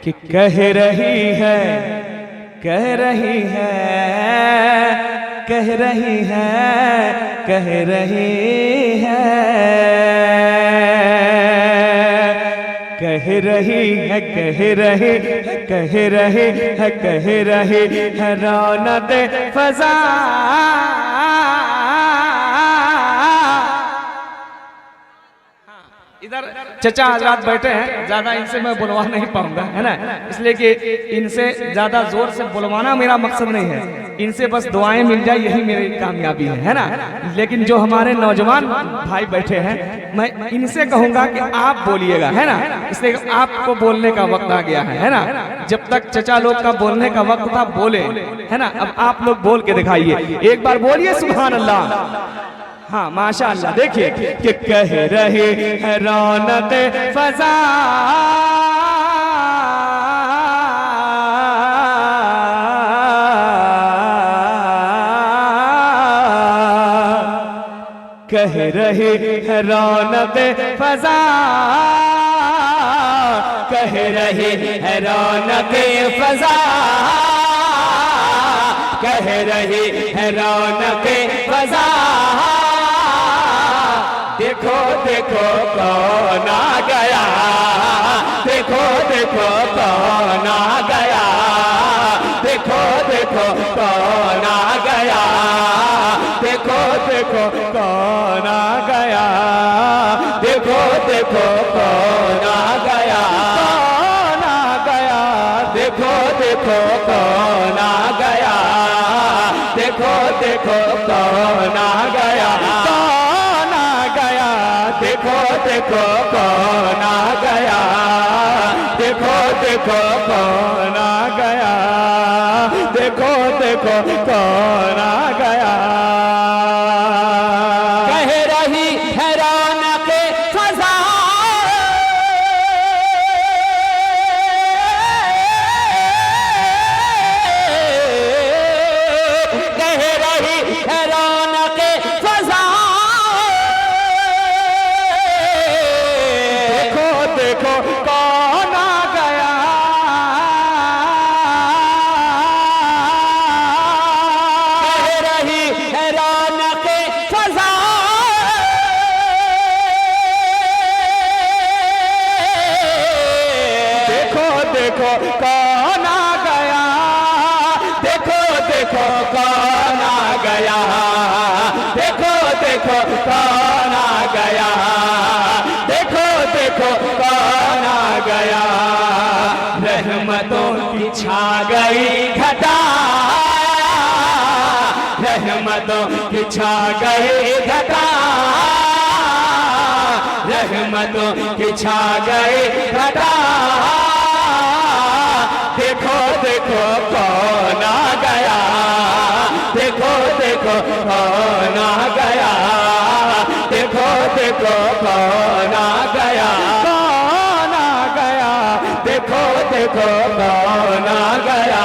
कि कह रही है, कह रही है, कह रही है, कह रही है, कह रही है, कह रही है, कह रही है, कह रही है रौनक फजा। इधर चचा हजरात बैठे हैं, ज्यादा इनसे मैं बुलवा नहीं पाऊंगा, है ना, इसलिए कि इनसे ज्यादा जोर से बुलवाना मेरा मकसद नहीं है, इनसे बस दुआएं मिल जाए यही मेरी कामयाबी है ना। लेकिन जो हमारे नौजवान भाई बैठे हैं, मैं इनसे कहूंगा कि आप बोलिएगा, है ना, इसलिए आपको बोलने का वक्त आ गया है ना। जब तक चचा लोग का बोलने का वक्त था बोले, है ना, अब आप लोग बोल के दिखाइए, एक बार बोलिए सुभान अल्लाह। हाँ माशाअल्लाह। देखिए कि कह रहे हैं रौनक फजा, कह रहे हैं रौनक फजा, कह रहे हैं रौनक फजा, कह रहे हैं रौनक फजा। देखो देखो कौन आ गया, देखो देखो कौन आ गया, देखो देखो कौन आ गया, देखो देखो कौन आ गया, देखो देखो कौन आ गया, कौन आ गया, देखो देखो कौन आ गया, देखो देखो कौन आ गया, देखो देखो कौन आ गया, देखो देखो कौन आ गया, देखो देखो कौन आ गया। कह रही है रौनक फजा, कह रही है रौनक फजा, देखो कौन आ गया, कह रही है रौनक फजा, देखो देखो कौन आ गया, देखो देखो कौन आ गया, देखो देखो कौन आ गया, देखो देखो कौन आ गया। रहमतों की छा गई घटा, रहमतों की छा गई घटा, रहमतों की छा गई घटा। देखो देखो कौन आ गया, देखो देखो कौन आ गया, देखो देखो कौन आ गया, कौन आ गया, देखो देखो कौन आ गया,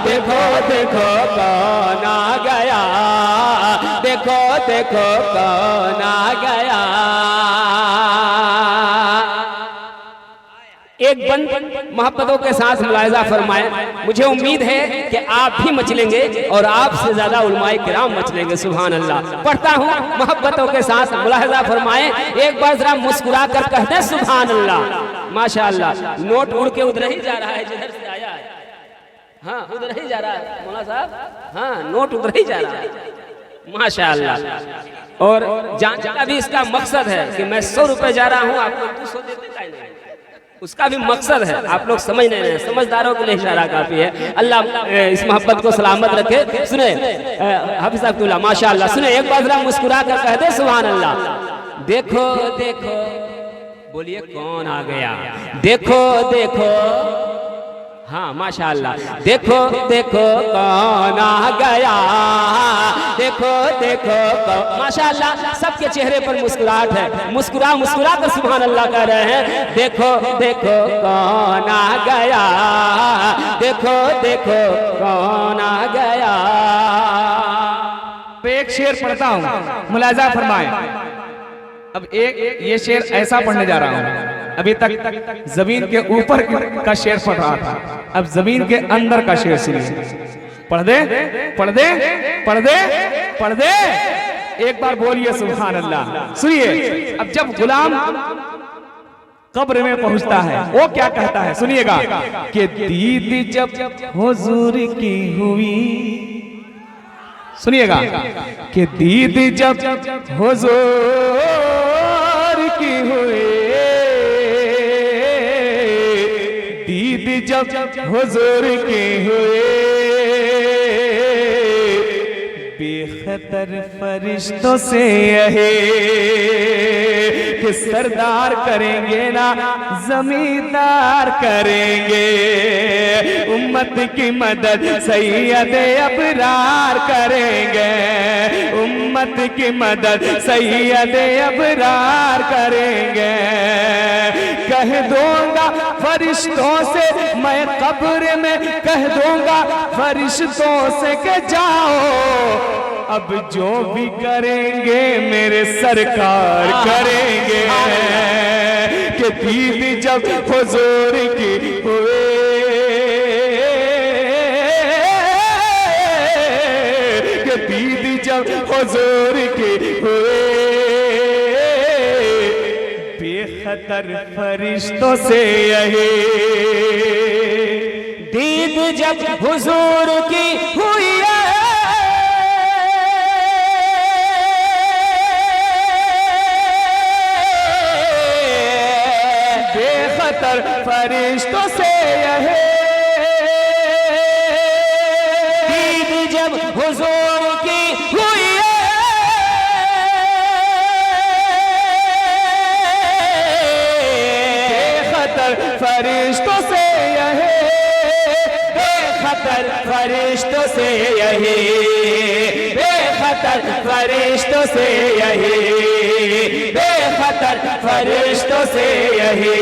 देखो देखो कौन आ गया, देखो देखो कौन आ गया। एक बंद मोहब्बतों के साथ मुलाहिजा फरमाए, मुझे उम्मीद है कि आप भी मचलेंगे और आपसे ज्यादा उलमाए किराम मचलेंगे। सुभान अल्लाह। पढ़ता हूँ, मोहब्बतों के साथ मुलाहिजा फरमाए, एक बार जरा मुस्कुरा कर कहते सुभान अल्लाह। माशाअल्लाह। नोट उड़ के उधर ही जा रहा है जिधर से आया है, हाँ उधर ही जा रहा है मौला साहब, हाँ नोट उधर ही जा रहा है माशाअल्लाह। और जानने का भी इसका मकसद है कि मैं 100 रुपए जा रहा हूँ, आपको 200 देते का नहीं, उसका भी मकसद है। आप लोग समझ नहीं रहे, समझदारों के लिए इशारा काफी है। अल्लाह इस मोहब्बत को सलामत रखे। सुने हाफिज़ अब्दुल्ला माशाअल्लाह, सुने एक बार जरा मुस्कुरा कर कह दे सुभान अल्लाह। देखो देखो, बोलिए कौन आ गया, देखो देखो, हाँ माशाअल्लाह। देखो देखो कौन आ गया, देखो देखो माशाअल्लाह। सबके चेहरे पर मुस्कुराहट है, मुस्कुरा मुस्कुरा कर सुभान अल्लाह कह रहे हैं। देखो देखो कौन आ गया, देखो देखो कौन आ गया। एक शेर पढ़ता हूँ, मुलाजा फरमाए। अब एक ये शेर ऐसा पढ़ने जा रहा हूँ अभी तक जमीन के ऊपर का शेर पढ़ रहा था, अब जमीन के अंदर का शेर सुनिए। पढ़ दे पढ़ दे पढ़ दे पढ़ दे, एक बार बोलिए सुभान अल्लाह। सुनिए, अब जब गुलाम कब्र में पहुंचता है वो क्या कहता है, सुनिएगा कि दीद जब हुजूर की हुई, सुनिएगा कि दीद जब हुजूर की हुई, दीद जब हुजूर की हुई, बेखतर फरिश्तों से यही कि सरदार करेंगे ना जमींदार करेंगे, उम्मत की मदद सैयद अबरार करेंगे, उम्मत की मदद सैयद अबरार करेंगे। कह दूंगा फरिश्तों से मैं कब्र में, कह दूंगा फरिश्तों से कि जाओ अब जो भी करेंगे मेरे सरकार करेंगे, कि दीद जब हुजूर की हुए, कि दीद जब हुजूर की हुए, बेखतर फरिश्तों से यही, दीद जब हुजूर की हुई फरिश्तों से यही, दीद जब हुजूर की हुई बेखतर फरिश्तों से यही, बेखतर फरिश्तों से यही, बेखतर फरिश्तों से यही, बेखतर फरिश्तों से यही।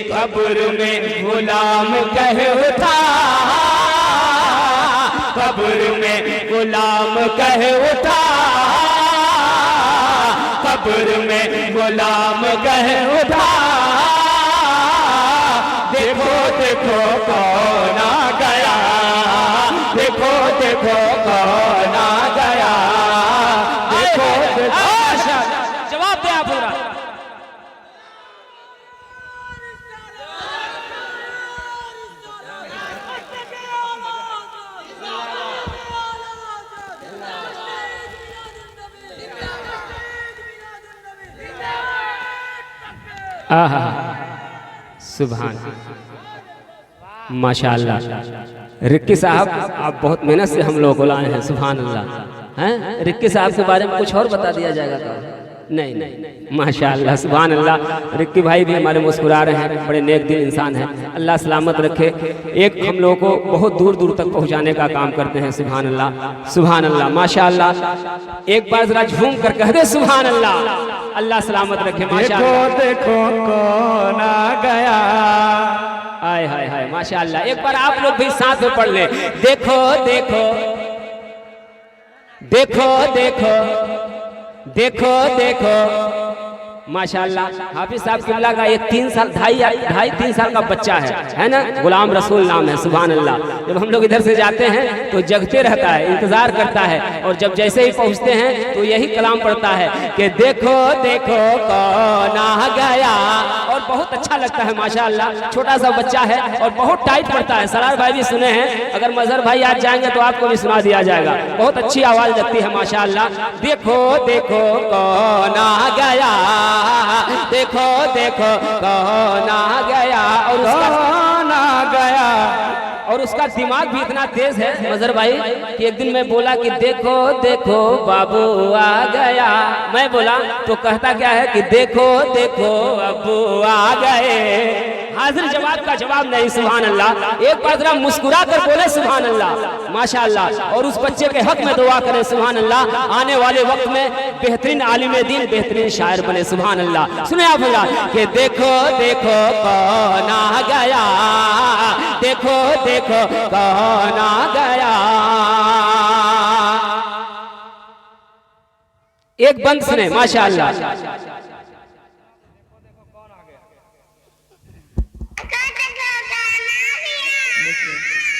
कब्र में गुलाम कह उठा, कब्र में गुलाम कह उठा, कब्र में गुलाम कह उठा, देखो देखो कौन आ गया, देखो देखो कौन आ गया, देखो देखो। जवाब दे आप पूरा। आहा सुभान माशाअल्लाह। रिक्की साहब आप बहुत मेहनत से हम लोग को लाए हैं, सुभान अल्लाह। हैं रिक्की साहब के बारे में कुछ और बता दिया जाएगा क्या? नहीं नहीं, माशाअल्लाह सुभान अल्लाह। रिक्की भाई भी हमारे मुस्कुरा रहे हैं, बड़े नेक दिल इंसान हैं, अल्लाह सलामत रखे। एक हम लोगों को बहुत दूर दूर तक पहुंचाने का काम करते हैं, सुभान अल्लाह सुभान अल्लाह माशाअल्लाह। एक बार जरा झूम कर कह दे सुभान अल्लाह, अल्लाह सलामत रखे माशाअल्लाह। देखो देखो कौन आ गया, हाय हाय हाय माशाअल्लाह। एक बार आप लोग भी साथ में पढ़ ले, देखो देखो देखो देखो देखो देखो माशाअल्लाह। हाफिज साहब किबला का एक 3 साल ढाई 3 साल का बच्चा है ना, गुलाम रसूल नाम है, सुभान अल्लाह। जब हम लोग इधर से जाते हैं तो जगते रहता है, इंतजार करता है, और जब जैसे ही पहुंचते हैं तो यही कलाम पढ़ता है कि देखो देखो कौन आ गया, और बहुत अच्छा लगता है माशाअल्लाह। छोटा सा बच्चा है और बहुत टाइट पढ़ता है। सरार भाई भी सुने हैं, अगर मजहर भाई आज जाएंगे तो आपको भी सुना दिया जाएगा, बहुत अच्छी आवाज लगती है माशाअल्लाह। देखो देखो कौन आ गया, देखो देखो कौन आ गया, और उसका कौन आ गया, और उसका दिमाग भी इतना तेज है मजहर भाई कि एक दिन मैं बोला कि देखो देखो बाबू आ गया, मैं बोला तो कहता क्या है कि देखो देखो अबू आ गए। हाजिर जवाब का जवाब नहीं, सुभान अल्लाह। एक बार जरा मुस्कुरा कर बोले सुभान अल्लाह माशाअल्लाह, और उस बच्चे के हक में दुआ करें सुभान अल्लाह। आने वाले वक्त में बेहतरीन आलिम दीन, बेहतरीन शायर बने, सुभान अल्लाह। सुने आप कि देखो देखो कौन आ गया, देखो देखो कौन आ गया। एक बंद सुने माशाअल्लाह।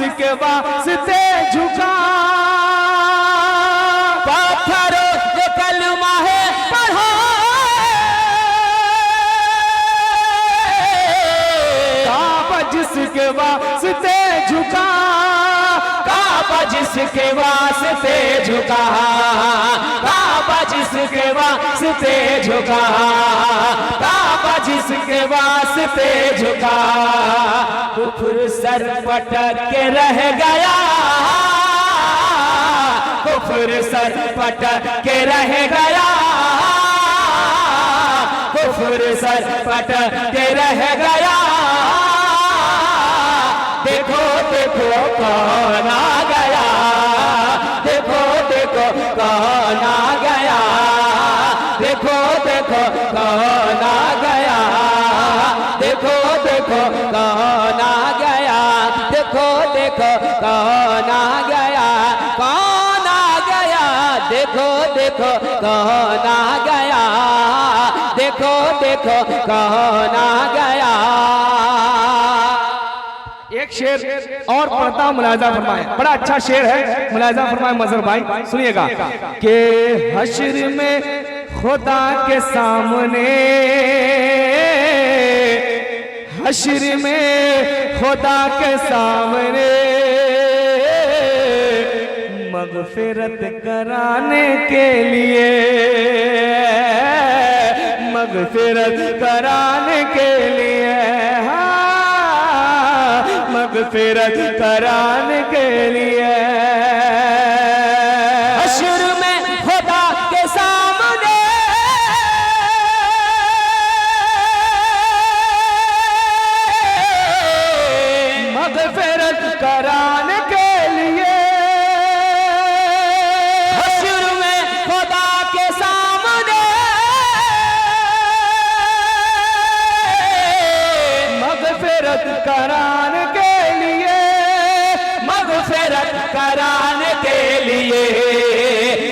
जिसके वास्ते झुका, पत्थरों जो कलमा है पढ़ा, काबा जिसके वास्ते झुका, काबा जिसके वास्ते झुका, काबा जिसके वास्ते झुका, काबा जिसके वास्ते झुका, कुफ्र सर पटक के रह गया, कुफ्र सर पटक के रह गया, कुफ्र सर पटक के रह गया। देखो देखो कौन आ गया, देखो देखो कौन आ गया, देखो देखो कौन आ गया, देखो देखो कौन आ गया, देखो देखो कौन आ गया, कौन आ गया, देखो देखो कौन आ गया, देखो देखो कौन आ गया। एक शेर और पढ़ता हूं, मुलाजा फरमाए, बड़ा अच्छा शेर है, मुलाजा फरमाए मजहर भाई, सुनिएगा। कि हश्र में खुदा के सामने, हश्र में खुदा के सामने मगफिरत कराने के लिए, मगफिरत कराने के लिए, मगफिरत कराने के लिए, हश्र में खुदा के सामने मगफिरत कराने के लिए, हश्र में खुदा के सामने मगफिरत कराने के लिए, मगफिरत कराने के लिए,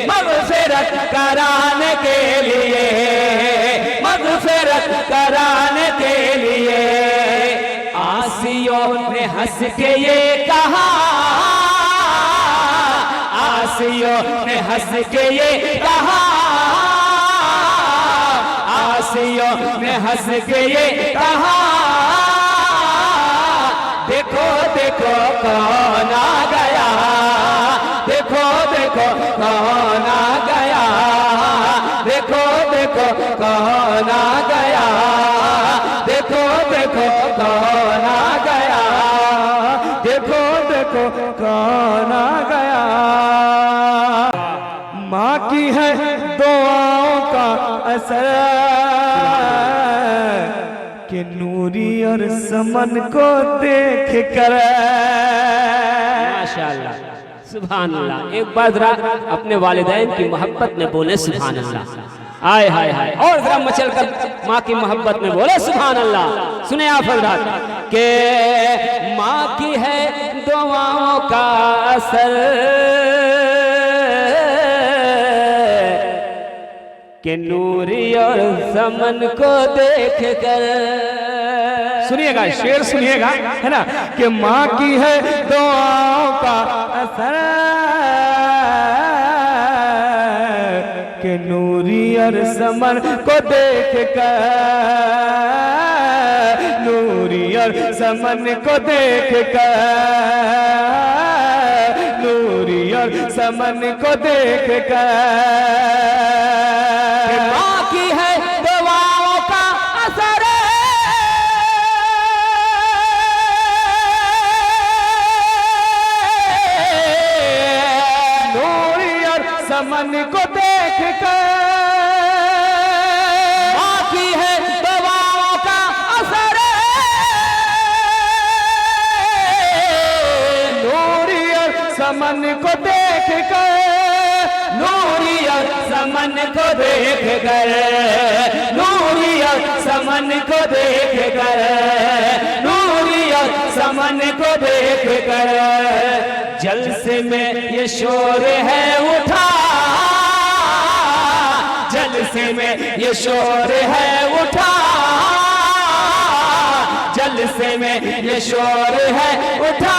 मगफिरत कराने के लिए, मगफिरत कराने के लिए। आसियों ने हंस के ये कहा, आसियों ने हंस के ये कहा, आसियों ने हंस के ये कहा, देखो देखो कौन आ गया, देखो देखो कौन आ गया, देखो देखो कौन आ गया, देखो देखो कौन आ गया, देखो देखो कौन आ गया। माँ की है दुआओं का असर कि नूरी और समन को देख कर, माशाअल्लाह, सुभान अल्लाह। एक बार जरा अपने वालिदैन की मोहब्बत में बोले सुभान अल्लाह, आय हाय हाय, और जरा मचल कर माँ की मोहब्बत में बोले सुभान अल्लाह। सुने आप हजरात के माँ की है दुआओं का असर कि नूरी और समन को देख कर, सुनिएगा शेर सुनिएगा, है ना, कि माँ की है दुआओं का असर कि नूरी और समन को देख कर, नूरी और समन को देख कर, नूरी और समन को देख कर, माँ की है दुआओं का असर नूरी और समन को देख कर, माँ की है दुआओं का असर नूरी और समन को देख कर, नूरी और समन को देख कर, नूरी और समन को देख कर, नूरी और समन को देख कर, जलसे में ये शोर है उठा, जलसे में ये शोर है उठा, जलसे में ये शोर है उठा,